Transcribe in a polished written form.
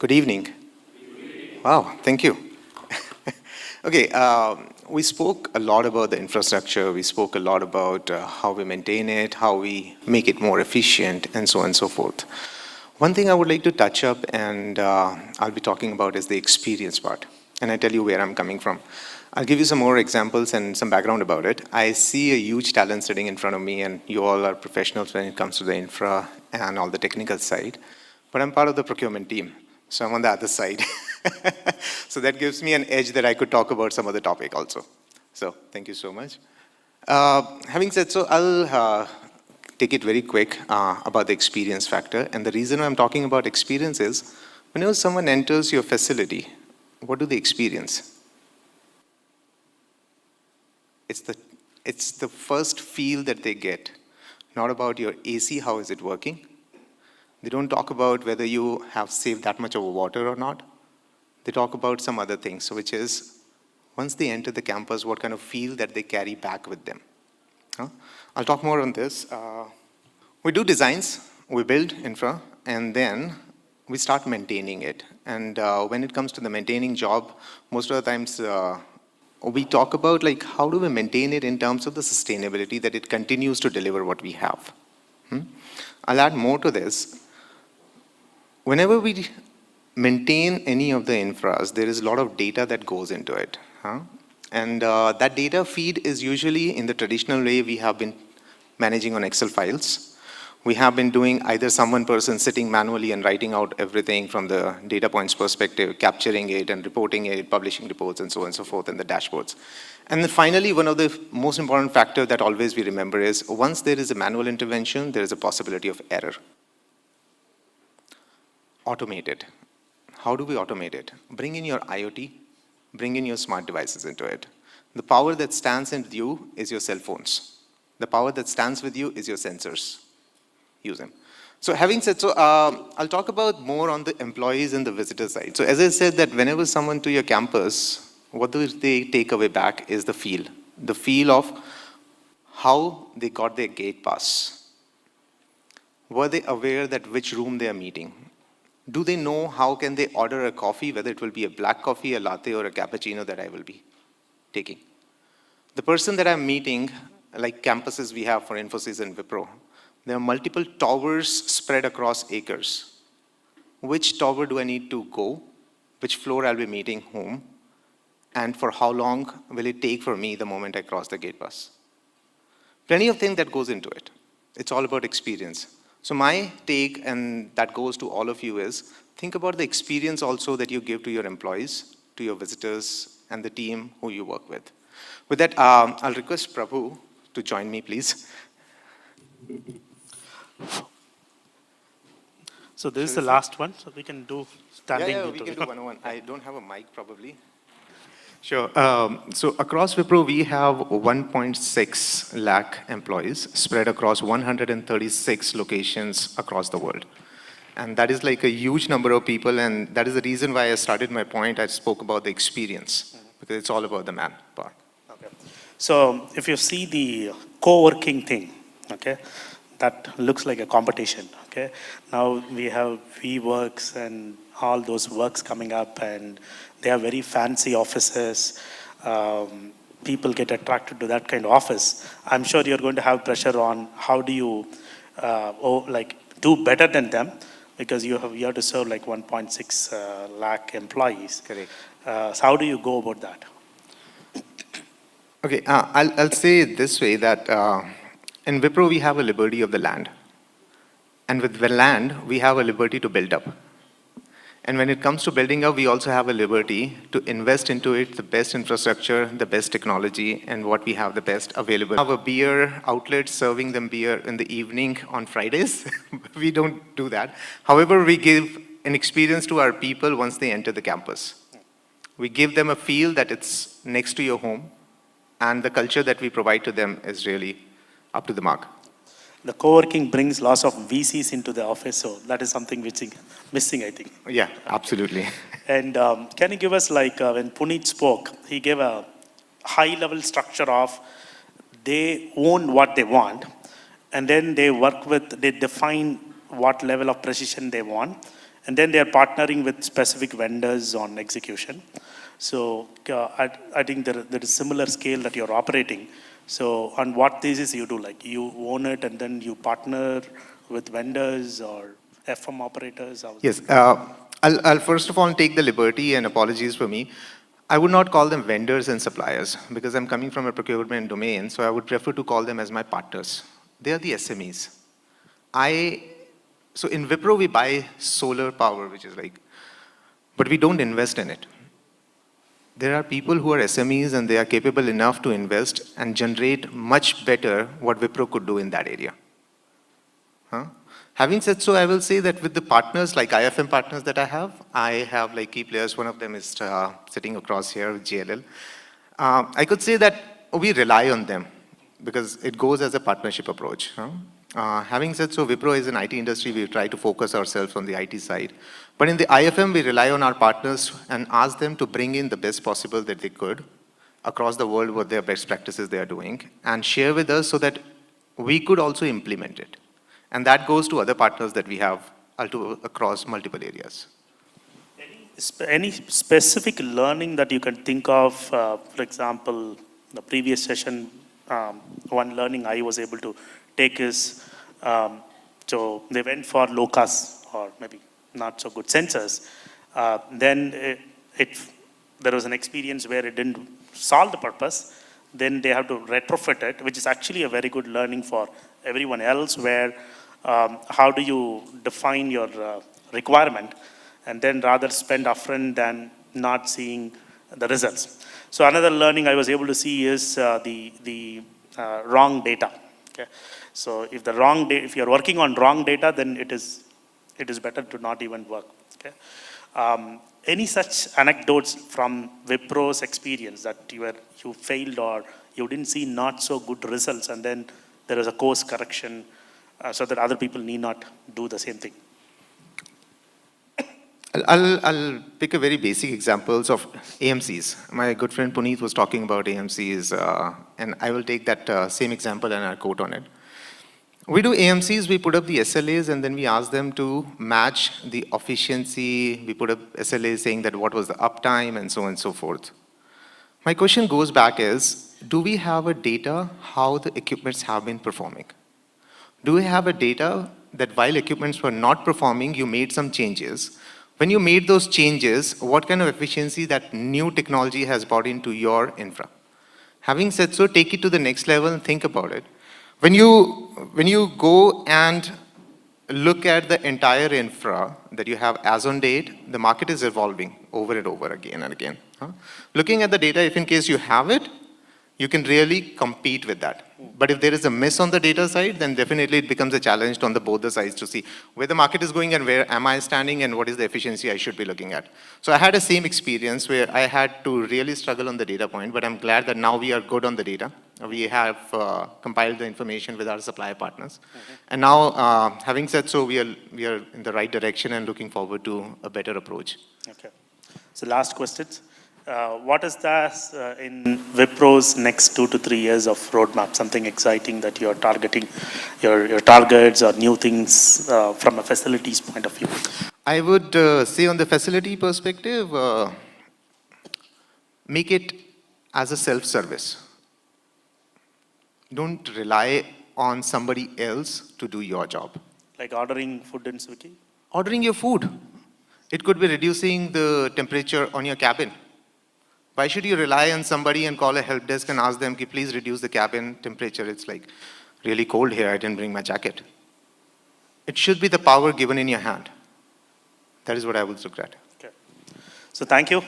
Good evening. Wow, thank you. Okay, we spoke a lot about the infrastructure. We spoke a lot about how we maintain it, how we make it more efficient, and so on and so forth. One thing I would like to touch up and I'll be talking about is the experience part. And I tell you where I'm coming from. I'll give you some more examples and some background about it. I see a huge talent sitting in front of me, and you all are professionals when it comes to the infra and all the technical side. But I'm part of the procurement team. So I'm on the other side. So that gives me an edge that I could talk about some other topic also. So thank you so much. Having said so, I'll take it very quick about the experience factor. And the reason I'm talking about experience is, whenever someone enters your facility, what do they experience? It's the first feel that they get, not about your AC, how is it working. They don't talk about whether you have saved that much of water or not. They talk about some other things, which is, once they enter the campus, what kind of feel that they carry back with them. I'll talk more on this. We do designs, we build infra, and then we start maintaining it. And when it comes to the maintaining job, most of the times we talk about like how do we maintain it in terms of the sustainability that it continues to deliver what we have. I'll add more to this. Whenever we maintain any of the infras, there is a lot of data that goes into it. And that data feed is usually in the traditional way we have been managing on Excel files. We have been doing either one person sitting manually and writing out everything from the data points perspective, capturing it and reporting it, publishing reports and so on and so forth in the dashboards. And then finally, one of the most important factors that always we remember is once there is a manual intervention, there is a possibility of error. Automate it. How do we automate it? Bring in your IoT, bring in your smart devices into it. The power that stands with you is your cell phones. The power that stands with you is your sensors. Use them. So having said so, I'll talk about more on the employees and the visitor side. So as I said that whenever someone to your campus, what do they take away back is the feel. The feel of how they got their gate pass. Were they aware that which room they are meeting? Do they know how can they order a coffee, whether it will be a black coffee, a latte, or a cappuccino that I will be taking? The person that I'm meeting, like campuses we have for Infosys and Wipro, there are multiple towers spread across acres. Which tower do I need to go? Which floor I'll be meeting whom? And for how long will it take for me the moment I cross the gate pass? Plenty of things that goes into it. It's all about experience. So my take, and that goes to all of you, is think about the experience also that you give to your employees, to your visitors, and the team who you work with. With that, I'll request Prabhu to join me, please. So this is the last one, so we can do standing. Yeah, we can do one-on-one. I don't have a mic, probably. Sure. So across Wipro, we have 1.6 lakh employees spread across 136 locations across the world. And that is like a huge number of people, and that is the reason why I started my point. I spoke about the experience, because it's all about the man part. Okay. So if you see the co-working thing, okay, that looks like a competition, okay? Now we have WeWorks and all those works coming up, and they are very fancy offices. People get attracted to that kind of office. I'm sure you're going to have pressure on how do you do better than them, because you have to serve like 1.6 lakh employees. Correct. So how do you go about that? Okay, I'll say it this way that in Wipro we have a liberty of the land. And with the land, we have a liberty to build up. And when it comes to building up, we also have a liberty to invest into it, the best infrastructure, the best technology, and what we have the best available. We have a beer outlet serving them beer in the evening on Fridays. We don't do that. However, we give an experience to our people once they enter the campus. We give them a feel that it's next to your home, and the culture that we provide to them is really up to the mark. The co-working brings lots of VCs into the office, so that is something which is missing, I think. Yeah, absolutely. And can you give us, like when Puneet spoke, he gave a high-level structure of they own what they want, and then they work with, they define what level of precision they want, and then they are partnering with specific vendors on execution. So I think there is similar scale that you're operating. So on what thesis you do, like you own it and then you partner with vendors or FM operators? Yes, I'll first of all take the liberty, and apologies for me. I would not call them vendors and suppliers because I'm coming from a procurement domain, so I would prefer to call them as my partners. They are the SMEs. So in Wipro, we buy solar power, which is like, but we don't invest in it. There are people who are SMEs and they are capable enough to invest and generate much better what Wipro could do in that area. Huh? Having said so, I will say that with the partners, like IFM partners that I have like key players. One of them is sitting across here with JLL. I could say that we rely on them because it goes as a partnership approach. Having said so, Wipro is an IT industry. We try to focus ourselves on the IT side. But in the IFM, we rely on our partners and ask them to bring in the best possible that they could across the world, what their best practices they are doing, and share with us so that we could also implement it. And that goes to other partners that we have across multiple areas. Any specific learning that you can think of, for example, the previous session, one learning I was able to take is, so they went for low-cost or maybe not so good sensors. Then there was an experience where it didn't solve the purpose. Then they have to retrofit it, which is actually a very good learning for everyone else, where how do you define your requirement and then rather spend upfront than not seeing the results. So another learning I was able to see is the wrong data. Okay? So if you're working on wrong data, then it is better to not even work. Okay? Any such anecdotes from Wipro's experience that you failed or you didn't see not so good results, and then there is a course correction so that other people need not do the same thing? I'll pick a very basic examples of AMCs. My good friend Puneet was talking about AMCs, and I will take that same example and I'll quote on it. We do AMCs, we put up the SLAs, and then we ask them to match the efficiency. We put up SLAs saying that what was the uptime and so on and so forth. My question goes back is, do we have a data how the equipments have been performing? Do we have a data that while equipments were not performing, you made some changes? When you made those changes, what kind of efficiency that new technology has brought into your infra? Having said so, take it to the next level and think about it. When you go and look at the entire infra that you have as on date, the market is evolving over and over again and again. Looking at the data, if in case you have it, you can really compete with that. But if there is a miss on the data side, then definitely it becomes a challenge on both the sides to see where the market is going and where am I standing and what is the efficiency I should be looking at. So I had a same experience where I had to really struggle on the data point, but I'm glad that now we are good on the data. We have compiled the information with our supplier partners. And now, having said so, we are in the right direction and looking forward to a better approach. Okay. So last questions. What is in Wipro's next 2 to 3 years of roadmap? Something exciting that you're targeting, your targets or new things from a facilities point of view? I would say on the facility perspective, make it as a self-service. Don't rely on somebody else to do your job. Like ordering food in Swiggy? Ordering your food. It could be reducing the temperature on your cabin. Why should you rely on somebody and call a help desk and ask them, please reduce the cabin temperature? It's like really cold here, I didn't bring my jacket. It should be the power given in your hand. That is what I would look at. Okay. So thank you.